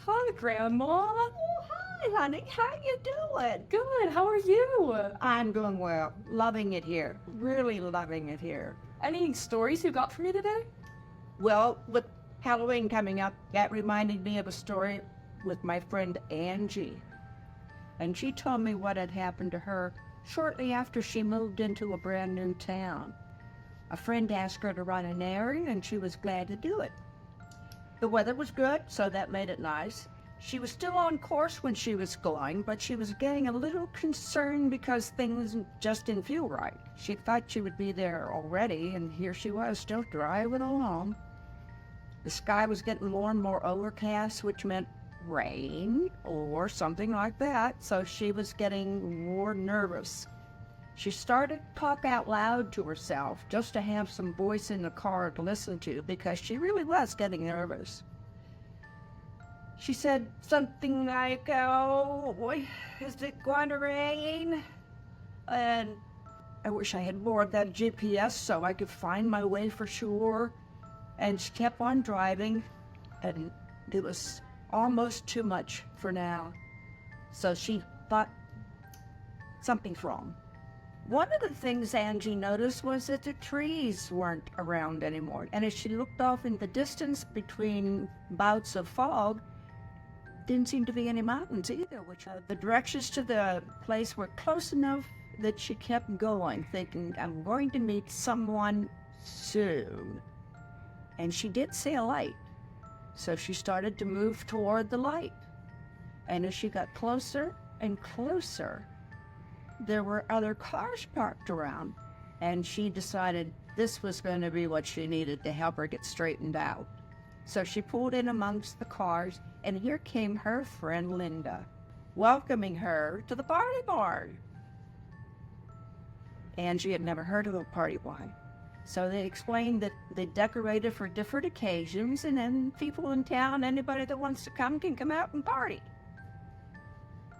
Hi, Grandma. Oh, hi, honey. How you doing? Good. How are you? I'm doing well. Loving it here. Really loving it here. Any stories you got for me today? Well, with Halloween coming up, that reminded me of a story with my friend Angie. And she told me what had happened to her shortly after she moved into a brand new town. A friend asked her to run an errand, and she was glad to do it. The weather was good, so that made it nice. She was still on course when she was going, but she was getting a little concerned because things just didn't feel right. She thought she would be there already, and here she was, still driving along. The sky was getting more and more overcast, which meant rain or something like that, so she was getting more nervous. She started to talk out loud to herself just to have some voice in the car to listen to because she really was getting nervous. She said something like, "Oh, boy, is it going to rain?" And I wish I had more of that GPS so I could find my way for sure. And she kept on driving, and it was almost too much for now. So she thought something's wrong. One of the things Angie noticed was that the trees weren't around anymore. And as she looked off in the distance between bouts of fog, didn't seem to be any mountains either, which the directions to the place were close enough that she kept going, thinking, I'm going to meet someone soon. And she did see a light, so she started to move toward the light. And as she got closer and closer, there were other cars parked around, and she decided this was going to be what she needed to help her get straightened out. So she pulled in amongst the cars, and here came her friend Linda, welcoming her to the party barn. Angie had never heard of a party barn, so they explained that they decorated for different occasions, and then people in town, anybody that wants to come can come out and party.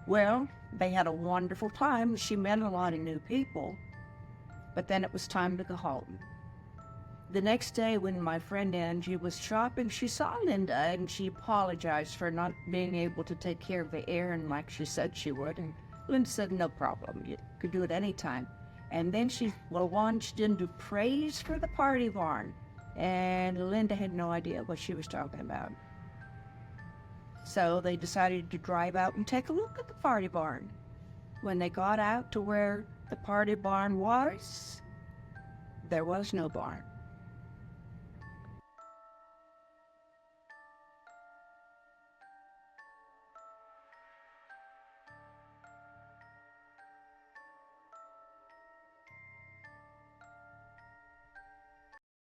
Well, they had a wonderful time. She met a lot of new people, but then it was time to go home. The next day, when my friend Angie was shopping, she saw Linda, and she apologized for not being able to take care of the errand like she said she would. And Linda said, no problem, you could do it anytime. And then she launched into praise for the party barn, and Linda had no idea what she was talking about. So they decided to drive out and take a look at the party barn. When they got out to where the party barn was, there was no barn.